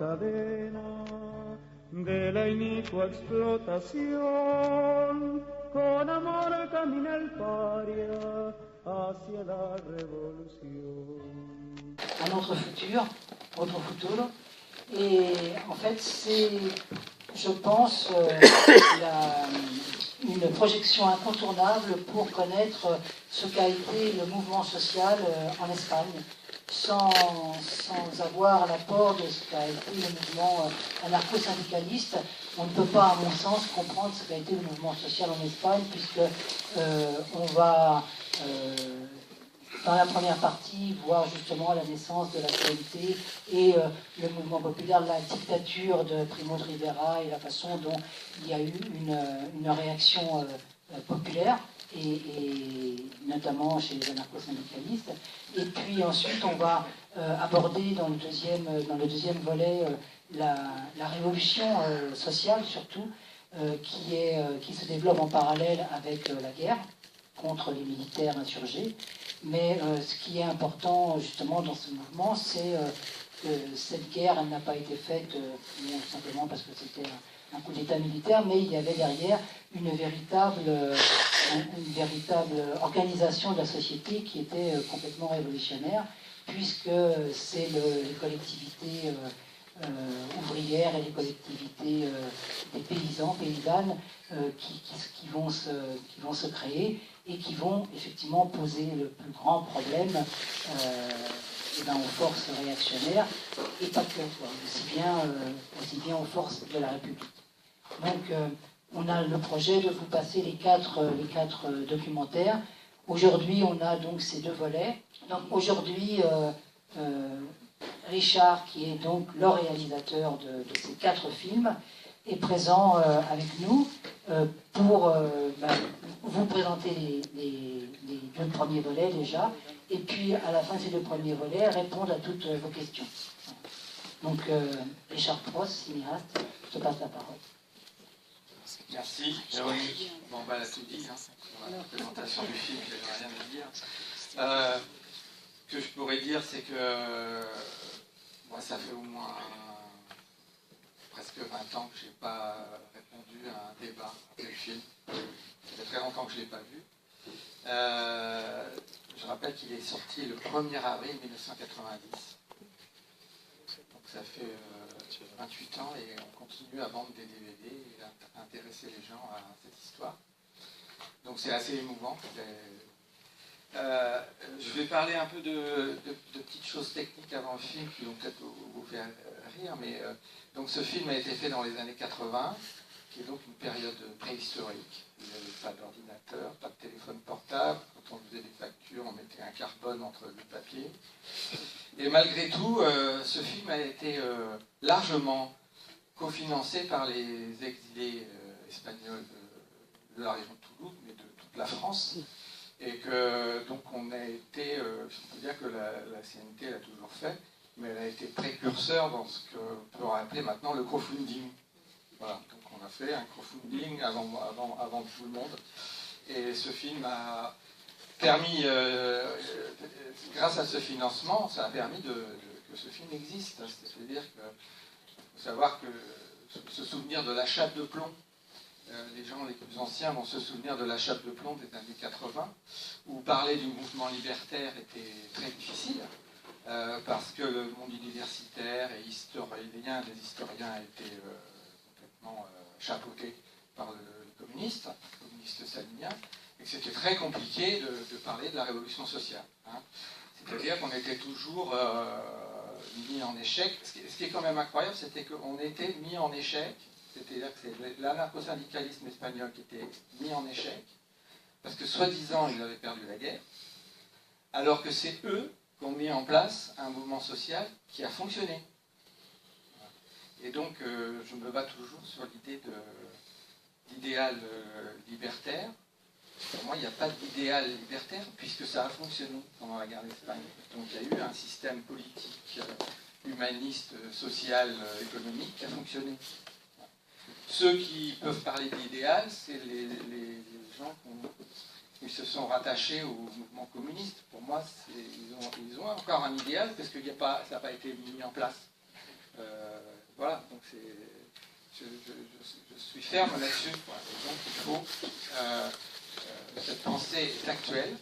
cadena de la inicua explotación. Con amor camina el paria hacia la révolution. Un autre futur, autre futuro. Et en fait, c'est, je pense, une projection incontournable pour connaître ce qu'a été le mouvement social en Espagne, sans avoir l'apport de ce qu'a été le mouvement anarcho-syndicaliste. On ne peut pas, à mon sens, comprendre ce qu'a été le mouvement social en Espagne, puisque on va, dans la première partie, voir justement la naissance de la CNT et le mouvement populaire, la dictature de Primo de Rivera et la façon dont il y a eu une réaction populaire, et notamment chez les anarcho-syndicalistes. Et puis ensuite, on va aborder dans le deuxième volet la révolution sociale, surtout, qui se développe en parallèle avec la guerre contre les militaires insurgés. Mais ce qui est important justement dans ce mouvement, c'est que cette guerre, elle n'a pas été faite non simplement parce que c'était un coup d'État militaire, mais il y avait derrière une véritable organisation de la société qui était complètement révolutionnaire, puisque c'est les collectivités ouvrières et les collectivités des paysans, paysannes qui vont se créer et qui vont effectivement poser le plus grand problème aux forces réactionnaires, et pas que, aussi bien aux forces de la République. Donc on a le projet de vous passer les quatre documentaires. Aujourd'hui, on a donc ces deux volets. Donc aujourd'hui, Richard, qui est donc le réalisateur de ces 4 films, est présent avec nous pour vous présenter les 2 premiers volets déjà, et puis à la fin de ces 2 premiers volets, répondre à toutes vos questions. Donc Richard Prost, cinéaste, je te passe la parole. Merci, Véronique. Bon, elle a tout dit, hein. Dans la présentation du film, je n'ai rien à dire. Ce que je pourrais dire, c'est que moi, ça fait au moins presque 20 ans que je n'ai pas répondu à un débat après le film. Ça fait très longtemps que je ne l'ai pas vu. Je rappelle qu'il est sorti le 1er avril 1990. Donc ça fait 28 ans et on continue à vendre des DVD et à intéresser les gens à cette histoire. Donc c'est assez émouvant. Je vais parler un peu de petites choses techniques avant le film qui vont peut-être vous faire rire, mais donc ce film a été fait dans les années 80, qui est donc une période préhistorique. Il n'y avait pas d'ordinateur, pas de téléphone portable. Quand on faisait des factures, on mettait un carbone entre le papier. Et malgré tout, ce film a été largement cofinancé par les exilés espagnols de la région de Toulouse, mais de toute la France. Et que donc on a été, je peux dire que la CNT l'a toujours fait, mais elle a été précurseur dans ce qu'on peut appeler maintenant le crowdfunding. Voilà, donc on a fait un crowdfunding avant tout le monde. Et ce film a permis, grâce à ce financement, ça a permis que ce film existe. C'est-à-dire qu'il faut savoir que se souvenir de la chape de plomb, les gens les plus anciens vont se souvenir de la chape de plomb des années 80, où parler du mouvement libertaire était très difficile, parce que le monde universitaire et historien, des historiens étaient complètement chapeautés par les communistes staliniens, et que c'était très compliqué de parler de la révolution sociale. Hein. C'est-à-dire qu'on était toujours mis en échec. Ce qui est quand même incroyable, c'était qu'on était mis en échec. C'est-à-dire que c'est l'anarcho-syndicalisme espagnol qui était mis en échec, parce que soi-disant ils avaient perdu la guerre, alors que c'est eux qui ont mis en place un mouvement social qui a fonctionné. Et donc je me bats toujours sur l'idée d'idéal libertaire. Pour moi, il n'y a pas d'idéal libertaire, puisque ça a fonctionné pendant la guerre d'Espagne. Donc il y a eu un système politique, humaniste, social, économique qui a fonctionné. Ceux qui peuvent parler d'idéal, c'est les gens qui se sont rattachés au mouvement communiste. Pour moi, ils ont encore un idéal, parce que ça n'a pas été mis en place. Je suis ferme là-dessus. Donc il faut, cette pensée est actuelle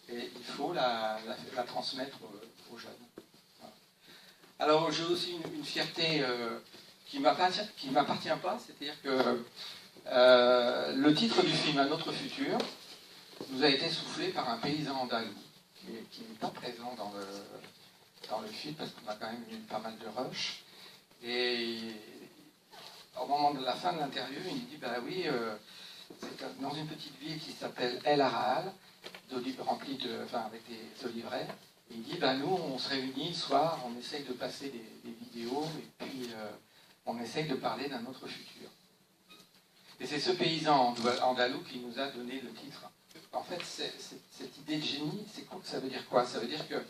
et il faut la transmettre aux jeunes. Voilà. Alors j'ai aussi une fierté qui ne m'appartient pas, c'est-à-dire que le titre du film, Un autre futur, nous a été soufflé par un paysan andalou qui n'est pas présent dans le film parce qu'on a quand même eu pas mal de rush. Et au moment de la fin de l'interview, il me dit bah oui, c'est dans une petite ville qui s'appelle El Araal, remplie avec des oliveraies. Et il dit bah nous, on se réunit le soir, on essaye de passer des vidéos et puis on essaye de parler d'un autre futur. Et c'est ce paysan andalou qui nous a donné le titre. En fait, cette idée de génie, ça veut dire quoi? Ça veut dire que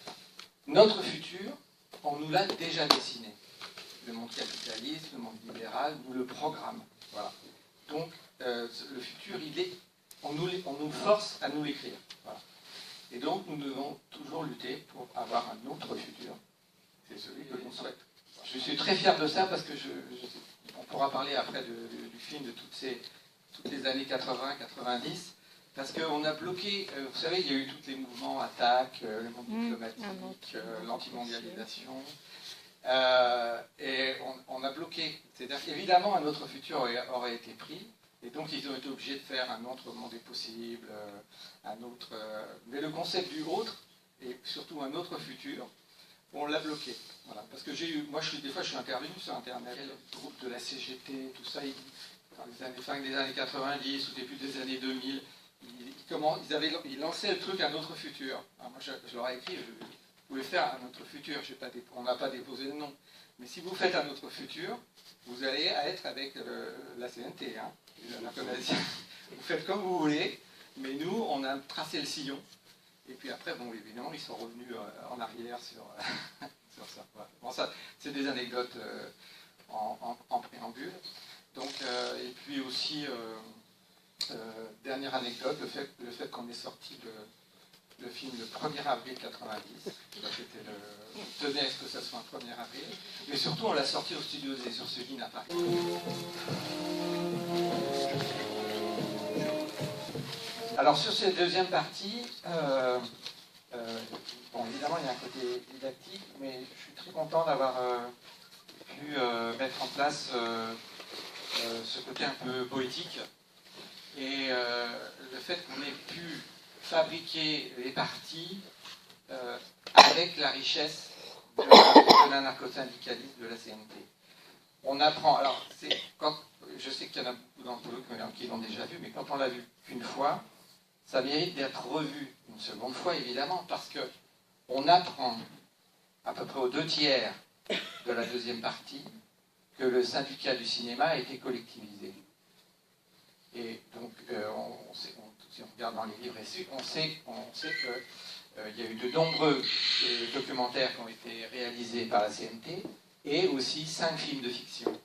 notre futur, on nous l'a déjà dessiné. Le monde capitaliste, le monde libéral, nous le programme. Voilà. Donc, le futur, on nous force à nous l'écrire. Voilà. Et donc, nous devons toujours lutter pour avoir un autre futur. C'est celui que l'on souhaite. Je suis très fier de ça parce que on pourra parler après du film de toutes les années 80-90. Parce qu'on a bloqué, vous savez, il y a eu tous les mouvements, attaques, le monde diplomatique, l'antimondialisation, et on a bloqué. C'est-à-dire qu'évidemment, un autre futur aurait été pris, et donc ils ont été obligés de faire un autre monde est possible, mais le concept du autre, et surtout un autre futur, on l'a bloqué. Voilà. Parce que des fois je suis intervenu sur Internet, le groupe de la CGT, tout ça, dans les années 90 ou début des années 2000, ils lançaient le truc Un autre futur. Alors moi, je leur ai écrit, vous pouvez faire Un autre futur, on n'a pas déposé le nom. Mais si vous faites Un autre futur, vous allez être avec la CNT. Hein, vous faites comme vous voulez, mais nous, on a tracé le sillon. Et puis après, bon, évidemment, ils sont revenus en arrière sur ça. Voilà. Bon, ça, c'est des anecdotes en préambule. Donc, et puis aussi... dernière anecdote, le fait qu'on ait sorti le film le 1er avril 90, on tenait à ce que ça soit un 1er avril, mais surtout on l'a sorti au studio des Ursulines à Paris. Alors sur cette deuxième partie, bon, évidemment il y a un côté didactique, mais je suis très content d'avoir pu mettre en place ce côté un peu poétique. Et le fait qu'on ait pu fabriquer les parties avec la richesse de l'anarcho-syndicalisme de la CNT. On apprend, alors je sais qu'il y en a beaucoup d'entre vous qui l'ont déjà vu, mais quand on l'a vu qu'une fois, ça mérite d'être revu une seconde fois évidemment, parce qu'on apprend à peu près aux 2/3 de la deuxième partie que le syndicat du cinéma a été collectivisé. Et donc, si on regarde dans les livres reçus, on sait qu'il y a eu de nombreux documentaires qui ont été réalisés par la CNT et aussi 5 films de fiction.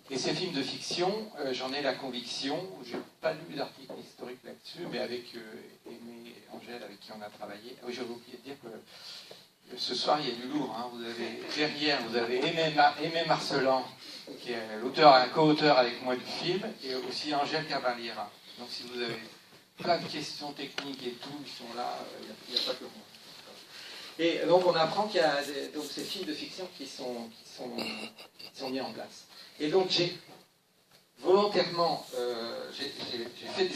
Et ces films de fiction, j'en ai la conviction, je n'ai pas lu d'article historique là-dessus, mais avec Aimé et Angèle, avec qui on a travaillé. Oui, j'avais oublié de dire que ce soir, il y a du lourd. Hein. Vous avez derrière, vous avez Aimé Marcelan, qui est un co-auteur avec moi du film, et aussi Angèle Cavaliera. Donc si vous avez plein de questions techniques et tout, ils sont là, il n'y a pas que moi. Et donc on apprend qu'il y a donc, ces films de fiction qui sont mis en place. Et donc j'ai volontairement, j'ai fait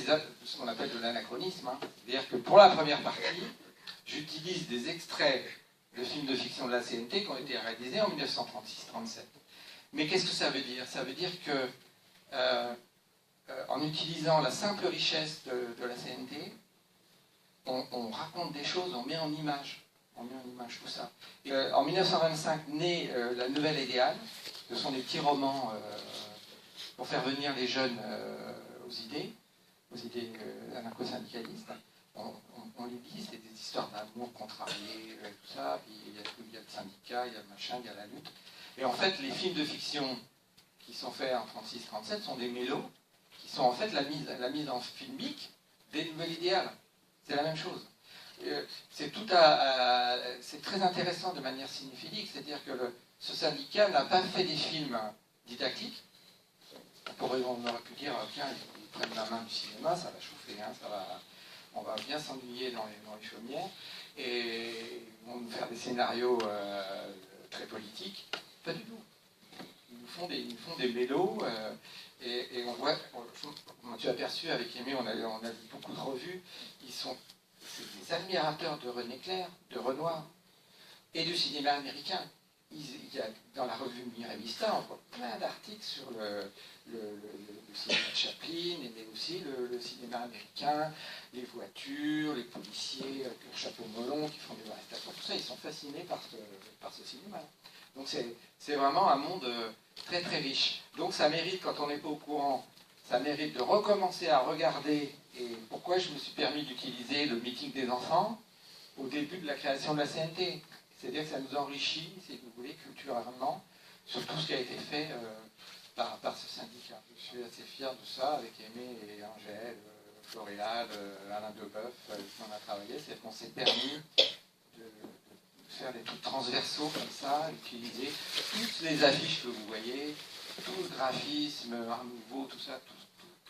ce qu'on appelle de l'anachronisme, hein. C'est-à-dire que pour la première partie, j'utilise des extraits de films de fiction de la CNT qui ont été réalisés en 1936-37. Mais qu'est-ce que ça veut dire? Ça veut dire que, en utilisant la simple richesse de la CNT, on raconte des choses, on met en image tout ça. Et, en 1925 naît la Nouvelle Idéale, ce sont des petits romans pour faire venir les jeunes aux idées anarcho-syndicalistes. On les lit, c'est des histoires d'amour contrariées, tout ça, puis il y a le syndicat, il y a le machin, il y a la lutte. Et en fait, les films de fiction qui sont faits en 36-37 sont des mélos, qui sont en fait la mise en filmique des Nouvelles Idéales. C'est la même chose. C'est très intéressant de manière cinéphilique, c'est-à-dire que ce syndicat n'a pas fait des films didactique. On aurait pu dire, tiens, ils prennent la main du cinéma, ça va chauffer, hein, on va bien s'ennuyer dans les chaumières, et ils vont nous faire des scénarios très politiques. Pas du tout. Ils nous font des mélos, et on voit, je m'en suis aperçu avec Aimé, on a vu beaucoup de revues, c'est des admirateurs de René Clair, de Renoir, et du cinéma américain. Il y a, dans la revue Mirevista, on voit plein d'articles sur le cinéma de Chaplin, mais aussi le cinéma américain, les voitures, les policiers avec leur chapeau melon qui font des arrestations, tout ça, ils sont fascinés par ce cinéma. Donc c'est vraiment un monde très très riche. Donc ça mérite, quand on n'est pas au courant, ça mérite de recommencer à regarder. Et pourquoi je me suis permis d'utiliser le meeting des enfants au début de la création de la CNT. C'est-à-dire que ça nous enrichit, si vous voulez, culturellement, sur tout ce qui a été fait par ce syndicat. Je suis assez fier de ça, avec Aimé et Angèle, Floréal, Alain Deboeuf, qui on a travaillé, c'est qu'on s'est permis de faire des trucs transversaux comme ça, utiliser toutes les affiches que vous voyez, tout le graphisme, Art Nouveau, tout ça,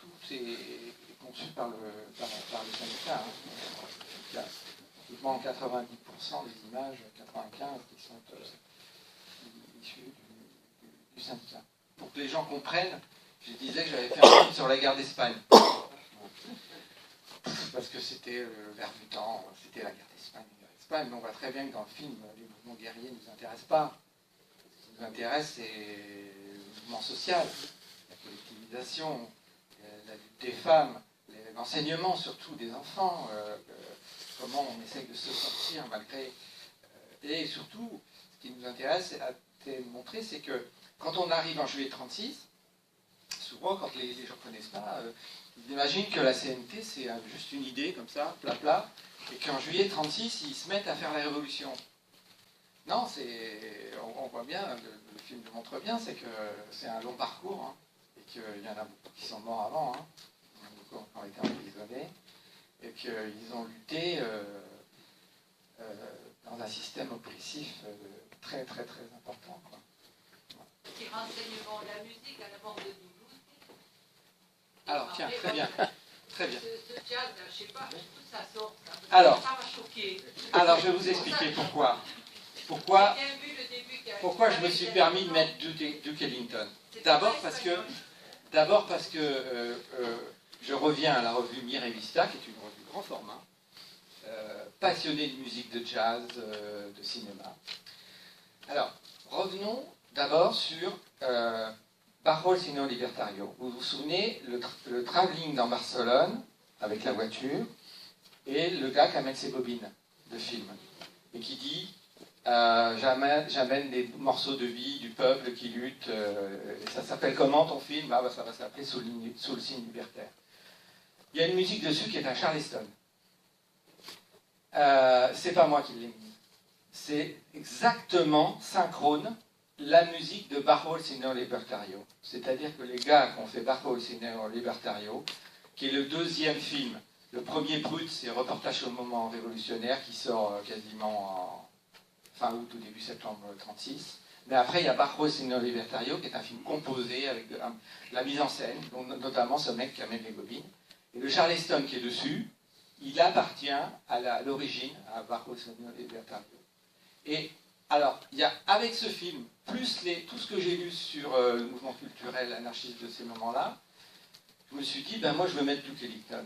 tout est conçu par le syndicat. Hein. Il y a pratiquement 90% des images, 95% qui sont issues du syndicat. Pour que les gens comprennent, je disais que j'avais fait un film sur la guerre d'Espagne. Parce que c'était l'air du temps, c'était la guerre d'Espagne. Mais on voit très bien que dans le film, les mouvements guerriers ne nous intéressent pas. Ce qui nous intéresse, c'est le mouvement social, la collectivisation, la lutte des femmes, l'enseignement surtout des enfants, comment on essaye de se sortir malgré... et surtout, ce qui nous intéresse à te montrer, c'est que quand on arrive en juillet 36, souvent quand les gens ne connaissent pas, ils imaginent que la CNT c'est juste une idée comme ça, plat, et qu'en juillet 36, ils se mettent à faire la révolution. Non, on voit bien, le film le montre bien, c'est que c'est un long parcours, hein, et qu'il y en a beaucoup qui sont morts avant, hein, beaucoup ont été emprisonnés, et qu'ils ont lutté dans un système oppressif très très très important, quoi. Petit renseignement, la musique à la mort de Toulouse. Alors tiens, très bien. Très bien. Ce jazz, je ne sais pas, ça sort. Alors, ça m'a choqué. Alors, je vais vous expliquer pourquoi. Pourquoi je me suis permis de mettre Duke Ellington. D'abord parce que je reviens à la revue Mirevista, qui est une revue grand format, passionnée de musique, de jazz, de cinéma. Alors, revenons d'abord sur Bajos Sino Libertario. Vous vous souvenez, le travelling dans Barcelone, avec la voiture, et le gars qui amène ses bobines de film, et qui dit j'amène des morceaux de vie du peuple qui lutte, ça s'appelle comment ton film? Ça va s'appeler Sous le signe libertaire. Il y a une musique dessus qui est un Charleston. C'est pas moi qui l'ai mis. C'est exactement synchrone la musique de Bajos Sino Libertario. C'est-à-dire que les gars qui ont fait Bajos Sino Libertario, qui est le deuxième film, le premier brut, c'est Reportage sur le moment révolutionnaire, qui sort quasiment en fin août ou début septembre 1936. Mais après, il y a Bajos Sino Libertario, qui est un film composé avec de la mise en scène, dont notamment ce mec qui amène les bobines. Et le Charleston qui est dessus, il appartient à l'origine à Bajos Sino Libertario. Et alors, il y a, avec ce film, plus tout ce que j'ai lu sur le mouvement culturel anarchiste de ces moments-là, je me suis dit, moi je veux mettre Duke Ellington.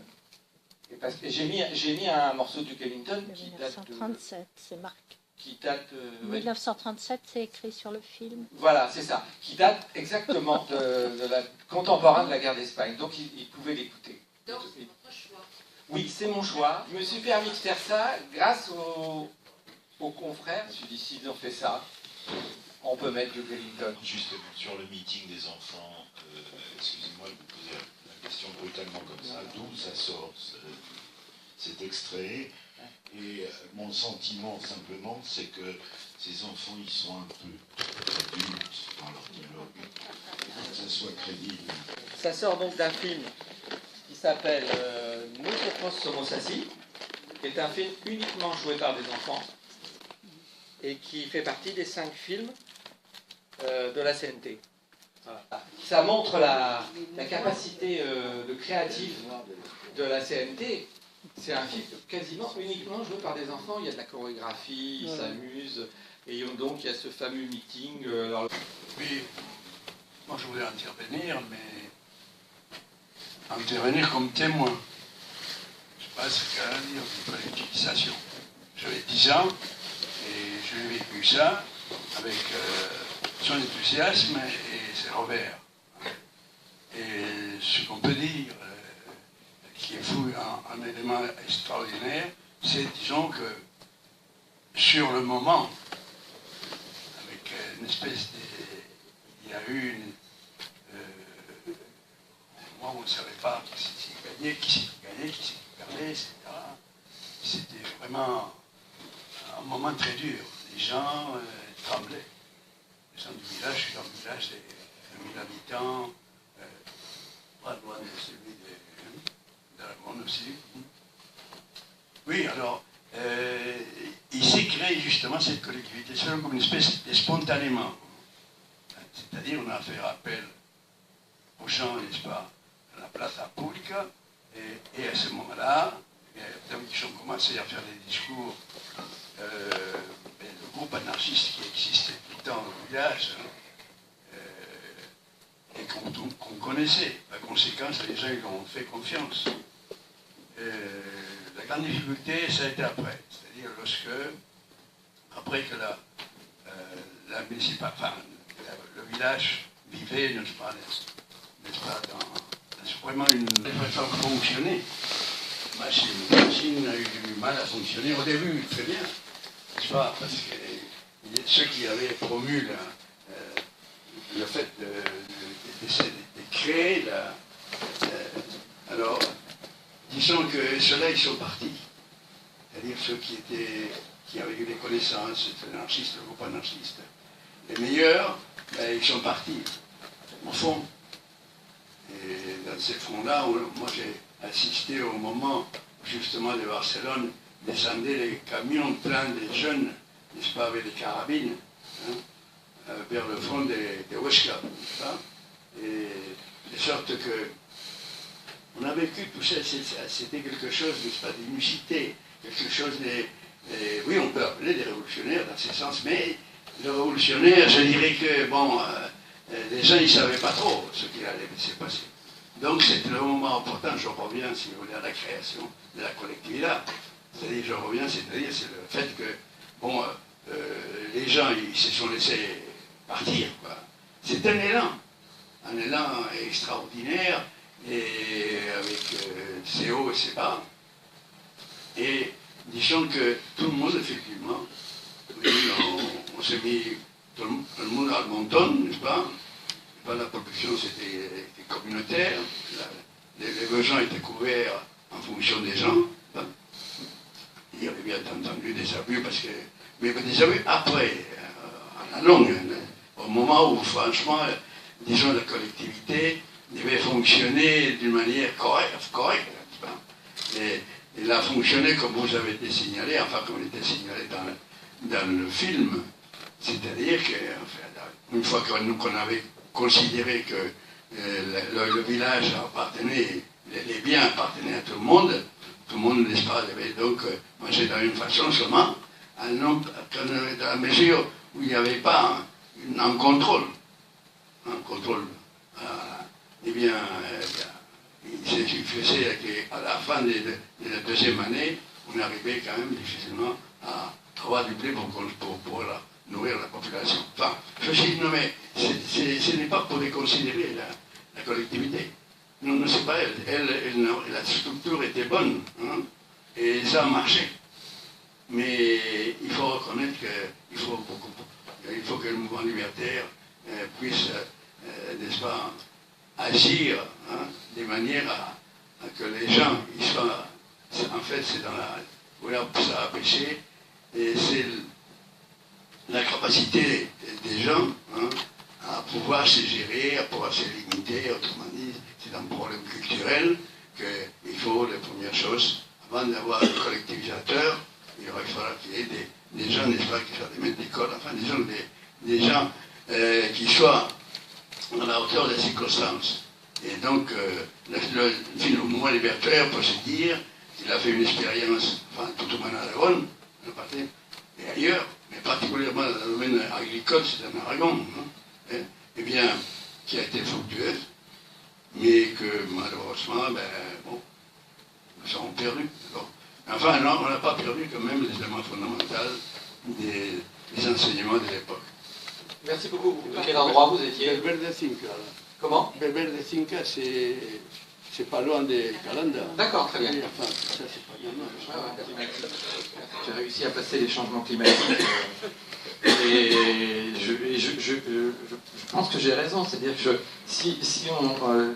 Et j'ai mis un morceau de Duke Ellington qui date de... 1937, c'est marqué. Qui date... 1937, c'est écrit sur le film. Voilà, c'est ça. Qui date exactement de la contemporain de la guerre d'Espagne. Donc il pouvait l'écouter. Donc c'est votre choix. Oui, c'est mon choix. Je me suis permis de faire ça grâce aux confrères. Je me suis dit, s'ils ont fait ça, on peut mettre Duke Ellington. Juste sur le meeting des enfants, excusez-moi de vous poser la question brutalement comme ça, d'où ça sort cet extrait? Et mon sentiment simplement, c'est que ces enfants, ils sont un peu adultes dans leur dialogue, pour que ça soit crédible. Ça sort donc d'un film qui s'appelle Nosotros Somos Así, qui est un film uniquement joué par des enfants et qui fait partie des 5 films de la CNT. Voilà. ça montre la capacité de créative de la CNT. C'est un film quasiment uniquement joué par des enfants. Il y a de la chorégraphie, ils s'amusent. Et donc il y a ce fameux meeting. Oui, moi je voulais intervenir, mais intervenir comme témoin. Je ne sais pas ce qu'elle a dire de l'utilisation. J'avais 10 ans et j'ai vécu ça avec son enthousiasme et ses revers. Et ce qu'on peut dire, qui est fou, un élément extraordinaire, c'est, disons que sur le moment, avec une espèce de... Il y a eu un moment où on ne savait pas qui gagnait, qui perdait, etc. C'était vraiment un moment très dur. Les gens tremblaient. Les gens du village, je suis dans le village de 1000 habitants, pas loin de celui de la Monde aussi. Oui, alors, il s'est créé justement cette collectivité seule comme une espèce de spontanément. C'est-à-dire, on a fait appel aux gens, n'est-ce pas, à la Plaza Pública, et à ce moment-là, tant qu'ils ont commencé à faire des discours, le groupe anarchiste qui existait tout le temps dans le village, et qu'on connaissait. Par conséquent, les gens ils ont fait confiance. La grande difficulté, ça a été après. C'est-à-dire après que la municipalité, enfin, le village vivait, n'est-ce pas, dans vraiment une façon de fonctionner. Ma machine a eu du mal à fonctionner au début, très bien, n'est-ce pas, parce que ceux qui avaient promu le fait de créer alors, disons que ceux-là, ils sont partis. C'est-à-dire ceux qui avaient eu des connaissances, l'anarchiste, le groupe anarchiste. Les meilleurs, ils sont partis, au fond. Et dans ces fonds-là, moi j'ai assisté au moment, justement, de Barcelone, descendaient les camions pleins de jeunes, n'est-ce pas, avec des carabines, hein, vers le front de Huesca, n'est-ce pas? Et de sorte que on a vécu tout ça, c'était quelque chose, n'est-ce pas, d'inusité, quelque chose de... oui, on peut appeler des révolutionnaires dans ce sens, mais les révolutionnaires, je dirais que, bon, les gens, ils ne savaient pas trop ce qu'il allait se passer. Donc c'était le moment important, je reviens, si vous voulez, à la création de la collectivité. C'est-à-dire, c'est le fait que, bon, les gens, ils se sont laissés partir, quoi. C'est un élan extraordinaire, et avec ses hauts et ses bas. Et disons que tout le monde, effectivement, oui, on s'est mis, tout le monde à le monton, n'est-ce pas? La production, c'était communautaire, les besoins étaient couverts en fonction des gens. Il y avait bien entendu des abus, mais des abus après, à la longue, au moment où, franchement, disons, la collectivité devait fonctionner d'une manière correcte. Et elle a fonctionné comme vous avez été signalé, enfin comme il était signalé dans le film, c'est-à-dire qu'une fois qu'on avait considéré que le village appartenait, les biens appartenaient à tout le monde, n'est-ce pas, devait donc manger de la même façon seulement, dans la mesure où il n'y avait pas un contrôle. Eh bien, il faisait qu'à la fin de la deuxième année, on arrivait quand même difficilement à avoir du blé pour nourrir la population. Enfin, je dis, non mais, ce n'est pas pour déconsidérer la collectivité. Non, c'est pas elle. La structure était bonne, hein, et ça a marché. Mais il faut reconnaître qu'il faut que le mouvement libertaire puisse, n'est-ce pas, agir, hein, de manière à que les gens, ils soient, en fait, c'est dans la... Voilà, ça a péché, et c'est la capacité des gens, hein, à pouvoir se gérer, à pouvoir se limiter, autrement dit, c'est un problème culturel qu'il faut, les premières choses, avant d'avoir des collectivisateurs, il aurait fallu qu'il y ait des gens, n'est-ce pas, qui soient des maîtres d'école, enfin, disons, des gens qui soient à la hauteur des circonstances. Et donc, le film Au moment libérateur peut se dire qu'il a fait une expérience, enfin, tout au moins en Aragon, et ailleurs, mais particulièrement dans le domaine agricole, c'est en Aragon, hein, eh bien, qui a été fructueuse, mais que malheureusement, ben, bon, nous avons perdu. Bon. Enfin, non, on n'a pas perdu quand même les éléments fondamentaux des enseignements de l'époque. Merci beaucoup. De quel endroit vous étiez? Belverde Cinca. Comment? Belverde Cinca, c'est pas loin de Calanda. D'accord, très bien. Enfin, ça, c'est pas bien. J'ai réussi à passer les changements climatiques. Et je pense que j'ai raison. C'est-à-dire que si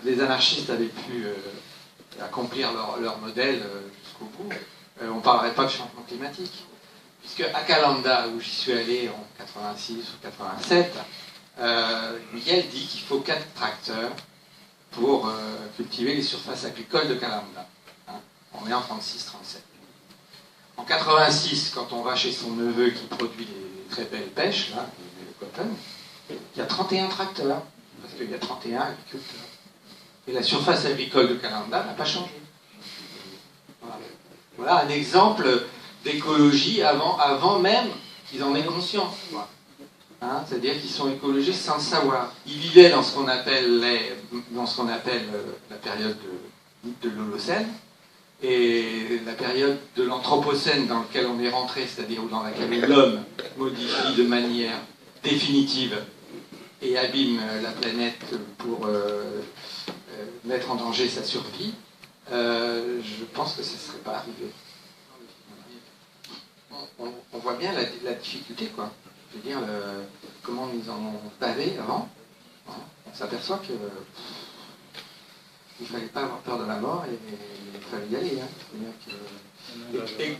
les anarchistes avaient pu accomplir leur modèle jusqu'au bout, on ne parlerait pas de changement climatique. Puisque à Calanda, où j'y suis allé en 86 ou 87, Miguel dit qu'il faut 4 tracteurs pour cultiver les surfaces agricoles de Calanda. Hein, on est en 36-37. En 86, quand on va chez son neveu qui produit les très belles pêches, là, le cotton, il y a 31 tracteurs, parce qu'il y a 31 agriculteurs. Et la surface agricole de Calanda n'a pas changé. Voilà un exemple d'écologie avant même qu'ils en aient conscience. Hein, c'est-à-dire qu'ils sont écologistes sans le savoir. Ils vivaient dans ce qu'on appelle, la période de l'Holocène, et la période de l'Anthropocène dans laquelle on est rentré, c'est-à-dire dans laquelle l'homme modifie de manière définitive et abîme la planète pour mettre en danger sa survie, je pense que ça ne serait pas arrivé. On voit bien la difficulté, quoi. Je veux dire, comment ils en ont bavé avant. Hein. On s'aperçoit que il ne fallait pas avoir peur de la mort et il fallait y aller. Hein. Et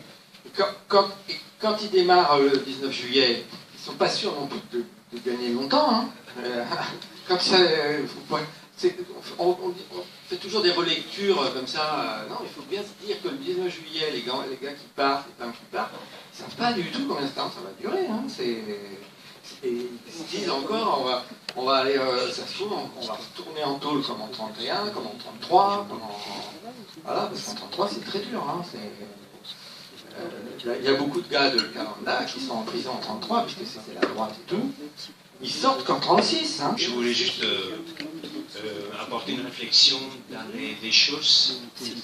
quand ils démarrent le 19 juillet, ils ne sont pas sûrs non plus de gagner longtemps. Hein. Quand ça, on fait toujours des relectures comme ça. Non, il faut bien se dire que le 19 juillet, les gars qui partent, les femmes qui partent, ils ne savent pas du tout combien de temps ça va durer. Hein. Et ils se disent encore, on va aller, ça se trouve, on va retourner en tôle comme en 31, comme en 33, voilà, parce qu'en 33 c'est très dur. Hein. Il y a beaucoup de gars de Calanda qui sont en prison en 33, puisque c'était la droite et tout. Ils sortent qu'en 36. Hein. Je voulais juste apporter une réflexion dans des choses qui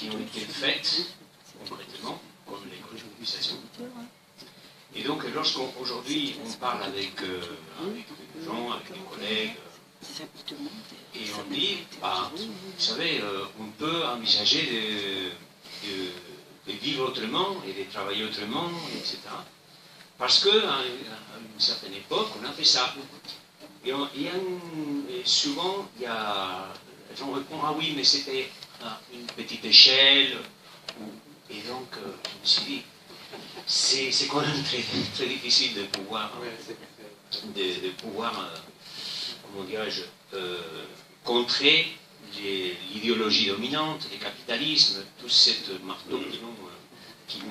ont été faites concrètement, comme les colonisations. Et donc, lorsqu'aujourd'hui on parle avec des gens, avec des collègues, et on dit, bah, vous savez, on peut envisager de vivre autrement et de travailler autrement, etc. Parce qu'à une certaine époque, on a fait ça. Et souvent, les gens répondent, ah oui, mais c'était à une petite échelle. Et donc, je me suis dit, c'est quand même très, très difficile de pouvoir, comment dirais-je, contrer l'idéologie dominante, le capitalisme, tout cette marteau qui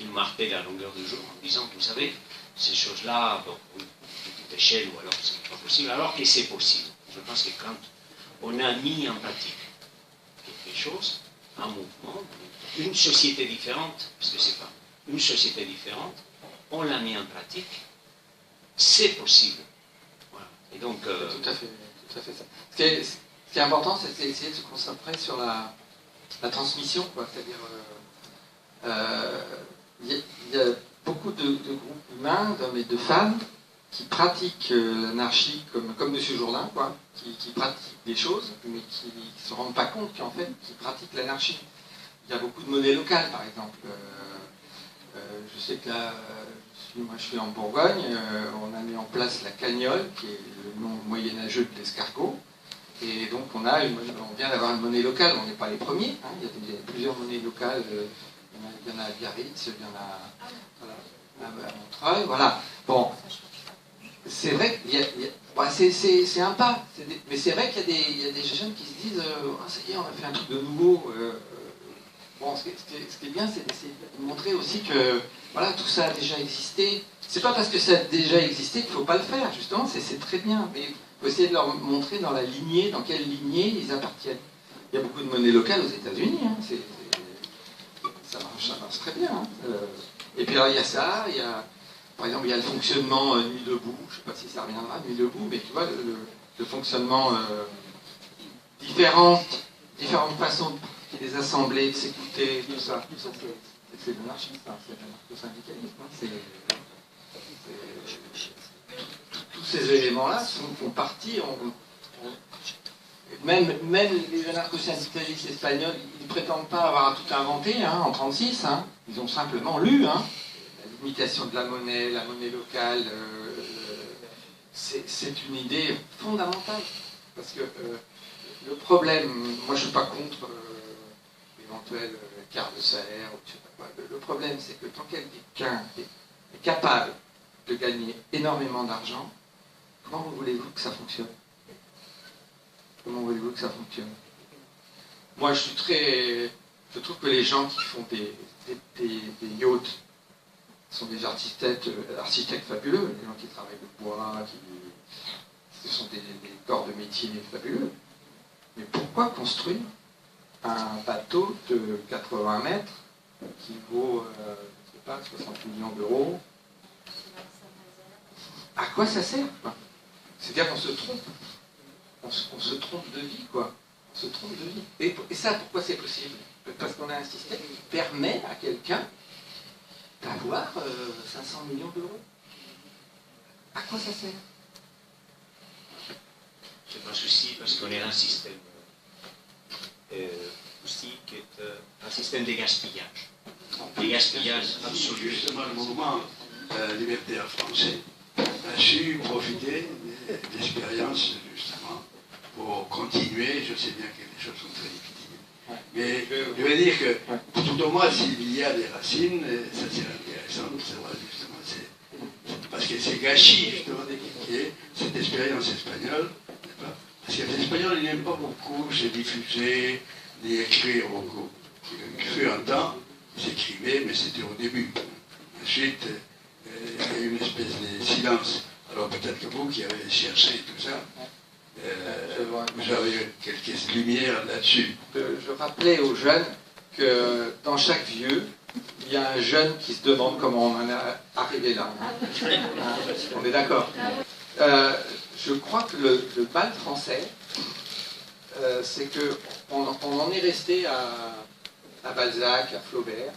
nous martèle à longueur de jour en disant, vous savez, ces choses-là, bon, une petite échelle, ou alors c'est pas possible, alors que c'est possible. Je pense que quand on a mis en pratique quelque chose, un mouvement, une société différente, parce que c'est pas une société différente, on l'a mis en pratique, c'est possible. Voilà. Et donc... Tout à fait ça. Ce qui est important, c'est d'essayer de se concentrer sur la transmission, quoi. C'est-à-dire, il y a beaucoup de groupes humains, d'hommes et de femmes, qui pratiquent l'anarchie comme M. Jours-Lin, quoi, qui pratiquent des choses, mais qui ne se rendent pas compte qu'en fait, qui pratiquent l'anarchie. Il y a beaucoup de monnaie locale, par exemple. Je sais que là, moi je suis en Bourgogne, on a mis en place la cagnole, qui est le nom moyenâgeux de l'escargot. Et donc on vient d'avoir une monnaie locale, on n'est pas les premiers, hein, il y a plusieurs monnaies locales, il y en a à Biarritz, il y en a à Montreuil, voilà. Bon, c'est vrai que c'est un pas, mais c'est vrai qu'il y a des jeunes qui se disent, ah, ça y est, on a fait un truc de nouveau. Bon, ce qui est bien, c'est d'essayer de montrer aussi que voilà, tout ça a déjà existé. C'est pas parce que ça a déjà existé qu'il ne faut pas le faire, justement, c'est très bien. Mais il faut essayer de leur montrer dans la lignée, dans quelle lignée ils appartiennent. Il y a beaucoup de monnaie locale aux États-Unis, hein. Ça marche très bien. Hein. Et puis alors il y a ça, par exemple il y a le fonctionnement Nuit debout, je ne sais pas si ça reviendra, Nuit debout, mais tu vois, le fonctionnement différentes façons des assemblées, de s'écouter, tout ça c'est l'anarchisme, hein, c'est l'anarcho-syndicalisme. Hein, tous ces éléments-là font partie, même les anarcho-syndicalistes espagnols, ils ne prétendent pas avoir tout inventé hein, en 1936, hein, ils ont simplement lu hein, la limitation de la monnaie locale, c'est une idée fondamentale, parce que le problème, moi je ne suis pas contre l'éventuel quart de salaire, ou je sais pas quoi. Le problème c'est que quand quelqu'un est capable de gagner énormément d'argent, comment voulez-vous que ça fonctionne? Comment voulez-vous que ça fonctionne? Moi je trouve que les gens qui font des yachts sont des architectes fabuleux, les gens qui travaillent le bois, ce sont des corps de métier fabuleux. Mais pourquoi construire un bateau de 80 mètres qui vaut, je ne sais pas, 60 millions d'euros? À quoi ça sert? C'est-à-dire qu'on se trompe. On se trompe de vie, quoi. On se trompe de vie. Et ça, pourquoi c'est possible? Parce qu'on a un système qui permet à quelqu'un d'avoir 500 millions d'euros. À quoi ça sert? Je pense aussi parce qu'on est un système aussi qui est un système de gaspillage. Des gaspillages absolus. Justement, le mouvement libertaire français a su profiter d'expériences, justement, pour continuer. Je sais bien que les choses sont très difficiles. Mais je veux dire que, tout au moins, s'il y a des racines, ça c'est intéressant de savoir, justement, parce que c'est gâchis, justement, d'équipier cette expérience espagnole. Parce que les Espagnols n'aiment pas beaucoup se diffuser, ni écrire beaucoup. Il fut un temps, ils écrivaient, mais c'était au début. Ensuite, il y a eu une espèce de silence. Alors peut-être que vous qui avez cherché tout ça, vous avez quelques lumières là-dessus. Je rappelais aux jeunes que dans chaque vieux, il y a un jeune qui se demande comment on en est arrivé là. On est d'accord. Je crois que le mal français, c'est qu'on en est resté à Balzac, à Flaubert,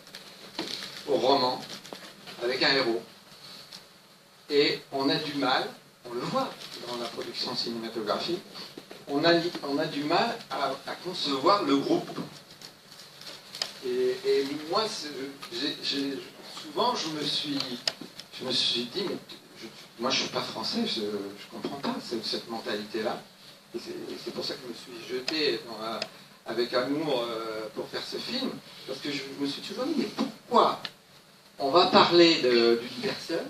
au roman, avec un héros. Et on a du mal, on le voit dans la production cinématographique, on a du mal à concevoir le groupe. Et moi, souvent, je me suis dit, mais moi je ne suis pas français, je ne comprends pas cette mentalité-là. Et c'est pour ça que je me suis jeté avec amour pour faire ce film, parce que je me suis toujours dit, mais pourquoi on va parler d'une personne,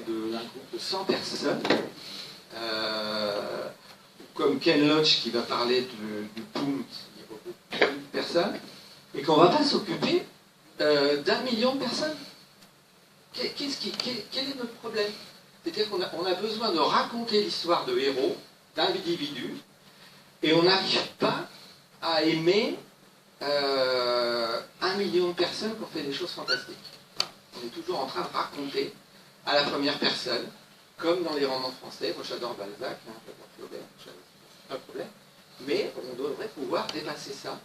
d'un groupe de 100 personnes, comme Ken Loach qui va parler du POUM, qui regroupe une personne, et qu'on ne va pas s'occuper d'1 million de personnes. Quel est notre problème? C'est-à-dire qu'on a besoin de raconter l'histoire de héros, d'individus, et on n'arrive pas à aimer 1 million de personnes qui ont fait des choses fantastiques. On est toujours en train de raconter à la première personne, comme dans les romans français. Moi j'adore Balzac, hein, j'adore Flaubert, pas de problème. Mais on devrait pouvoir dépasser ça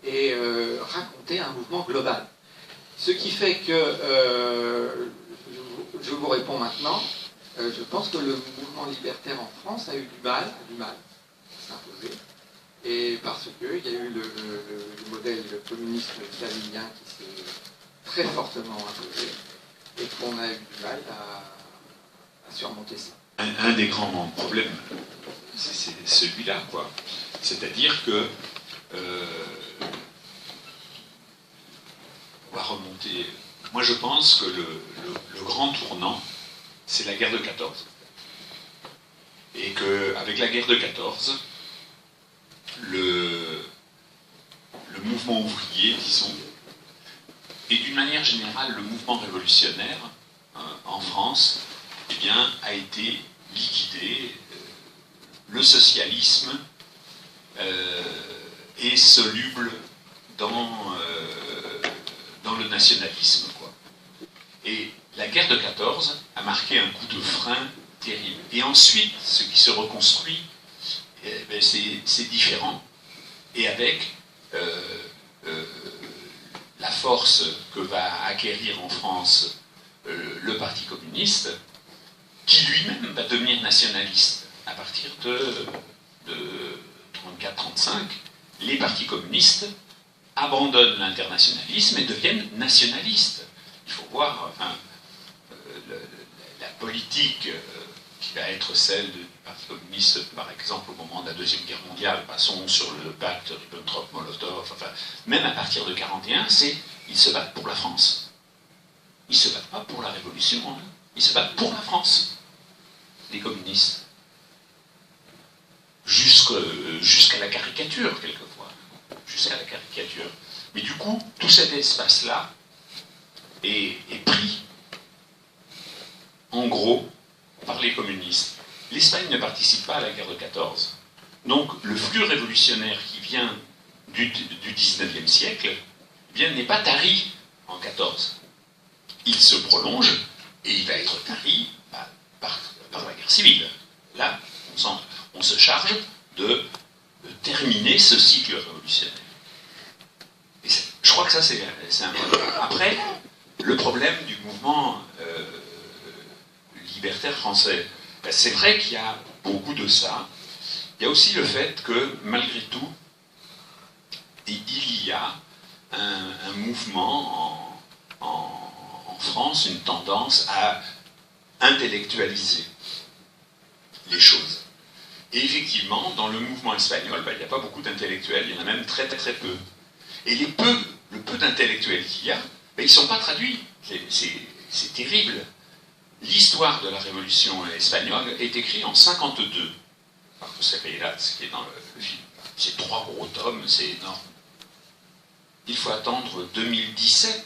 et raconter un mouvement global. Ce qui fait que, je vous réponds maintenant, je pense que le mouvement libertaire en France a eu du mal à s'imposer. Et parce qu'il y a eu le modèle communiste stalinien qui s'est très fortement imposé et qu'on a eu du mal à surmonter ça. Un des grands problèmes, c'est celui-là, quoi. C'est-à-dire que on va remonter. Moi, je pense que le grand tournant, c'est la guerre de 14. Et qu'avec la guerre de 14, le mouvement ouvrier, disons, Et d'une manière générale, le mouvement révolutionnaire en France, eh bien, a été liquidé. Le socialisme est soluble dans le nationalisme, quoi. Et la guerre de 14 a marqué un coup de frein terrible. Et ensuite, ce qui se reconstruit, c'est différent. Et avec la force que va acquérir en France le Parti communiste, qui lui-même va devenir nationaliste. À partir de 34-35, les partis communistes abandonnent l'internationalisme et deviennent nationalistes. Il faut voir la politique qui va être celle du Parti communiste, par exemple, au moment de la Deuxième Guerre mondiale. Passons sur le pacte Ribbentrop-Molotov. Enfin, même à partir de 1941, ils se battent pour la France. Ils ne se battent pas pour la Révolution, hein. Ils se battent pour la France, les communistes. Jusqu'à la caricature, quelquefois. Jusqu'à la caricature. Mais du coup, tout cet espace-là est pris, en gros, par les communistes. L'Espagne ne participe pas à la guerre de 14. Donc, le flux révolutionnaire qui vient du 19e siècle, eh bien, n'est pas tari en 14. Il se prolonge et il va être tari par la guerre civile. Là, on se charge de terminer ce cycle révolutionnaire. Et je crois que ça, c'est un problème. Après, le problème du mouvement libertaire français, c'est vrai qu'il y a beaucoup de ça. Il y a aussi le fait que, malgré tout, il y a un mouvement en France, une tendance à intellectualiser les choses. Et effectivement, dans le mouvement espagnol, il n'y a pas beaucoup d'intellectuels, il y en a même très très peu. Et le peu d'intellectuels qu'il y a, ils ne sont pas traduits. C'est terrible. L'histoire de la révolution espagnole est écrite en 52 par José Reillas, qui est dans le film. C'est 3 gros tomes, c'est énorme. Il faut attendre 2017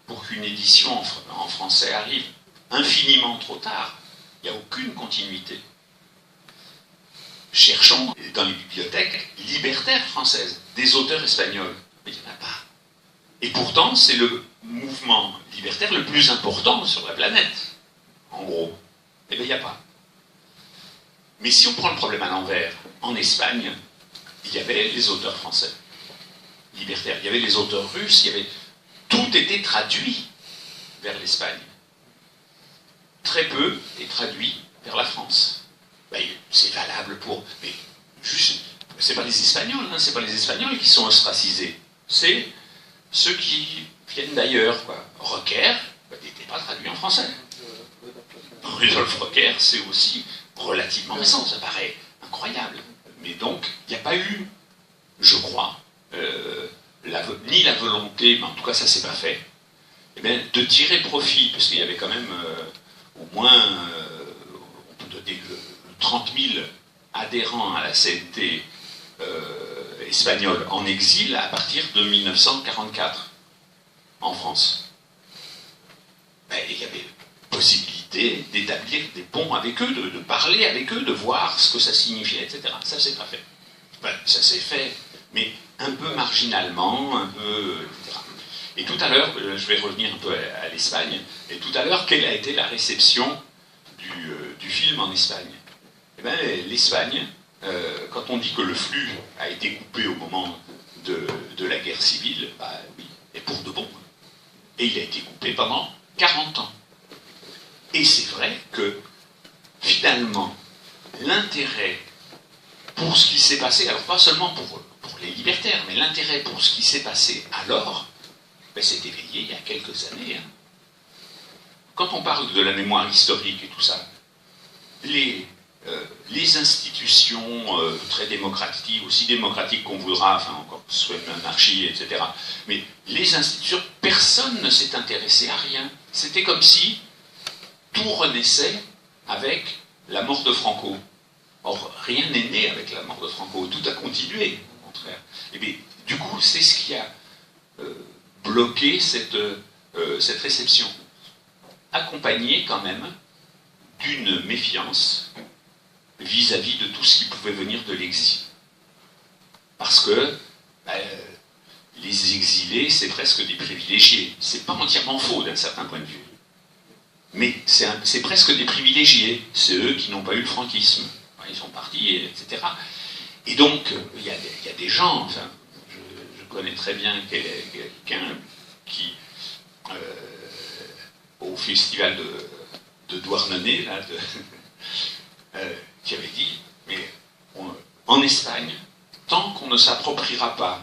pour qu'une édition en français arrive. Infiniment trop tard. Il n'y a aucune continuité. Cherchons dans les bibliothèques libertaires françaises, des auteurs espagnols. Mais il n'y en a pas. Et pourtant, c'est le mouvement libertaire le plus important sur la planète, en gros. Eh bien, il n'y a pas. Mais si on prend le problème à l'envers, en Espagne, il y avait les auteurs français, libertaires. Il y avait les auteurs russes, tout était traduit vers l'Espagne. Très peu est traduit vers la France. C'est valable pour... Mais juste, c'est pas les Espagnols, hein, c'est pas les Espagnols qui sont ostracisés. C'est ceux qui viennent d'ailleurs, quoi. Rocker n'était pas traduit en français. Rudolf Rocker, c'est aussi relativement récent, ça paraît incroyable. Mais donc, il n'y a pas eu, je crois, ni la volonté, mais en tout cas ça s'est pas fait, de tirer profit, parce qu'il y avait quand même au moins, on peut donner 30 000 adhérents à la CNT espagnole en exil à partir de 1944 en France. Il y avait possibilité d'établir des ponts avec eux, de parler avec eux, de voir ce que ça signifiait, etc. Ça s'est pas fait. Ça s'est fait, mais un peu marginalement, un peu, etc. Et tout à l'heure, je vais revenir un peu à l'Espagne, et tout à l'heure, quelle a été la réception du film en Espagne? L'Espagne, quand on dit que le flux a été coupé au moment de la guerre civile, oui, et pour de bon. Et il a été coupé pendant 40 ans. Et c'est vrai que, finalement, l'intérêt pour ce qui s'est passé, alors pas seulement pour les libertaires, mais l'intérêt pour ce qui s'est passé alors, s'est éveillé il y a quelques années. Hein. Quand on parle de la mémoire historique et tout ça, les institutions très démocratiques, aussi démocratiques qu'on voudra, enfin encore que ce soit une monarchie, etc. Mais les institutions, personne ne s'est intéressé à rien. C'était comme si tout renaissait avec la mort de Franco. Or, rien n'est né avec la mort de Franco, tout a continué, au contraire. Et bien, du coup, c'est ce qui a bloquer cette réception, accompagnée quand même d'une méfiance vis-à-vis de tout ce qui pouvait venir de l'exil. Parce que les exilés, c'est presque des privilégiés. C'est pas entièrement faux d'un certain point de vue. Mais c'est presque des privilégiés. C'est eux qui n'ont pas eu le franquisme. Ils sont partis, etc. Et donc, il y a des gens, enfin, je connais très bien quelqu'un qui, au festival de Douarnenez, là, qui avait dit, mais en Espagne, tant qu'on ne s'appropriera pas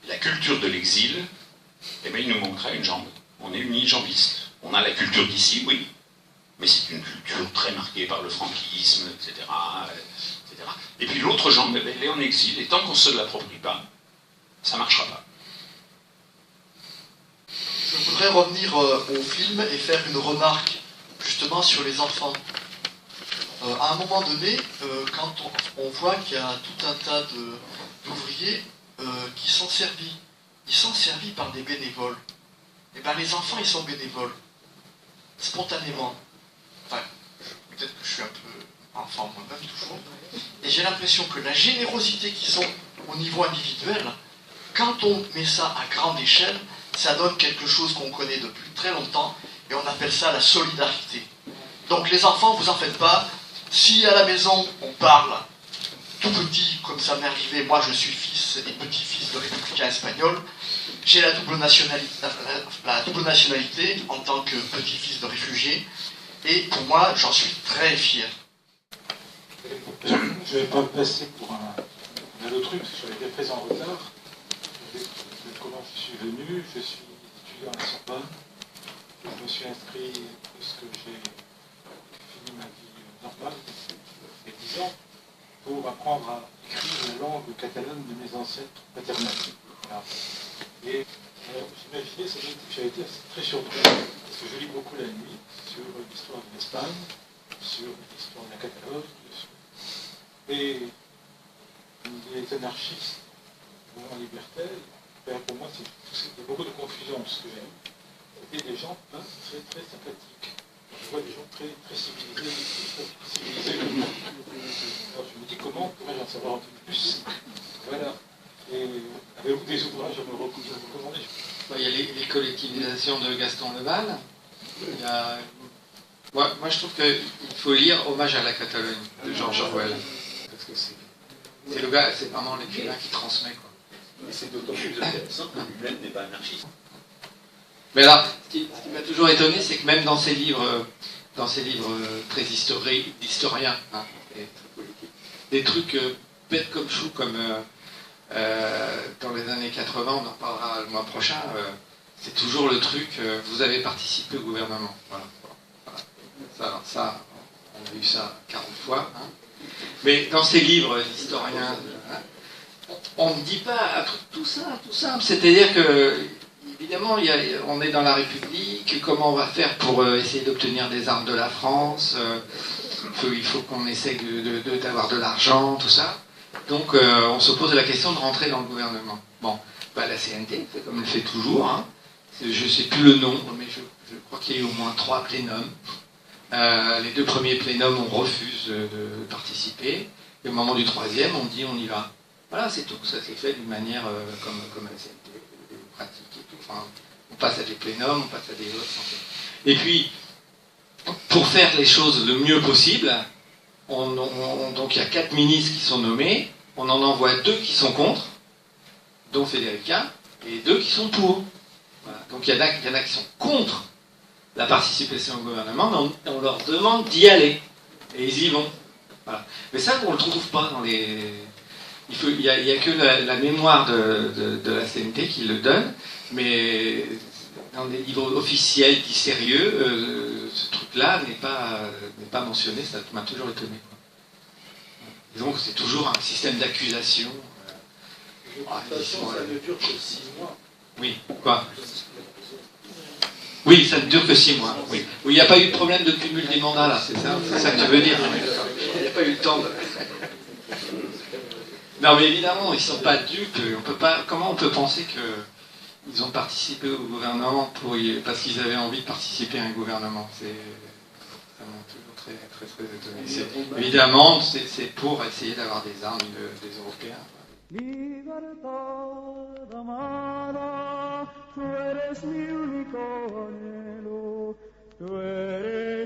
la culture de l'exil, eh bien, il nous manquera une jambe. On est unijambiste. On a la culture d'ici, oui, mais c'est une culture très marquée par le franquisme, etc. etc. Et puis l'autre jambe, elle est en exil, et tant qu'on ne se l'approprie pas, ça ne marchera pas. Je voudrais revenir au film et faire une remarque justement sur les enfants. À un moment donné, quand on voit qu'il y a tout un tas d'ouvriers qui sont servis, ils sont servis par des bénévoles. Et bien les enfants, ils sont bénévoles, spontanément. Enfin, peut-être que je suis un peu enfant moi-même toujours. Et j'ai l'impression que la générosité qu'ils ont au niveau individuel, quand on met ça à grande échelle, ça donne quelque chose qu'on connaît depuis très longtemps, et on appelle ça la solidarité. Donc les enfants, vous en faites pas. Si à la maison, on parle tout petit, comme ça m'est arrivé, moi je suis fils et petit-fils de républicains espagnols, j'ai la double nationalité en tant que petit-fils de réfugiés, et pour moi, j'en suis très fier. Je ne vais pas passer pour un autre truc, parce que j'avais été présent en retard. Comment je suis venu, je suis étudiant à la Sorbonne. Je me suis inscrit parce que j'ai fini ma vie normale, il y a 10 ans, pour apprendre à écrire la langue catalane de mes ancêtres paternels. Voilà. Et j'imaginais, j'avais été très surpris, parce que je lis beaucoup la nuit sur l'histoire de l'Espagne, sur l'histoire de la Catalogne, et les anarchistes, mouvement libertaire, pour moi, il y a beaucoup de confusion, parce que c'était des gens très, très sympathiques. Je vois des gens très, très civilisés, Alors je me dis, comment pourrais-je en savoir un peu plus? Voilà. Et avez-vous des ouvrages à me recommander? Il y a les collectivisations de Gaston Leval. Moi, je trouve qu'il faut lire Hommage à la Catalogne de George Orwell. Parce que c'est le gars, c'est vraiment l'écrivain qui transmet, quoi. Et c'est d'autant plus intéressant que lui-même n'est pas anarchiste. Mais là, ce qui m'a toujours étonné, c'est que même dans ces livres très d'historiens, hein, des trucs bêtes comme chou, comme dans les années 80, on en parlera le mois prochain, c'est toujours le truc, vous avez participé au gouvernement. Voilà. Ça, on a eu ça 40 fois. Hein. Mais dans ces livres d'historiens, on ne dit pas un truc tout simple. C'est-à-dire que, évidemment, on est dans la République, comment on va faire pour essayer d'obtenir des armes de la France, il faut qu'on essaye d'avoir de l'argent, tout ça. Donc on se pose la question de rentrer dans le gouvernement. Bon, la CNT fait comme elle fait toujours, hein. Je ne sais plus le nombre, mais je crois qu'il y a eu au moins 3 plénums. Les 2 premiers plénums, on refuse de participer, et au moment du 3e, on dit on y va. Voilà, c'est tout. Ça s'est fait d'une manière comme la CNT, pratique et tout. Enfin, on passe à des plénums, on passe à des autres. Et puis, pour faire les choses le mieux possible, donc il y a 4 ministres qui sont nommés, on en envoie 2 qui sont contre, dont Federica, et 2 qui sont pour. Voilà. Donc il y en a qui sont contre la participation au gouvernement, mais on leur demande d'y aller. Et ils y vont. Voilà. Mais ça, on ne le trouve pas dans les... Il n'y a que la mémoire de la CNT qui le donne, mais dans des livres officiels, dits sérieux, ce truc-là n'est pas mentionné, ça m'a toujours étonné. Et donc c'est toujours un système d'accusation. De toute façon, ça ne dure que 6 mois. Oui, quoi? Oui, ça ne dure que 6 mois. Oui, il n'y a pas eu de problème de cumul des mandats, là, c'est ça que tu veux dire? Il n'y a pas eu le temps de... Non, mais évidemment, ils ne sont pas dupes. Comment on peut penser ils ont participé au gouvernement parce qu'ils avaient envie de participer à un gouvernement. Ça m'a toujours très, très, très étonné. Évidemment, c'est pour essayer d'avoir des armes des Européens. Libertad amada, tú eres mi único anhelo, tú eres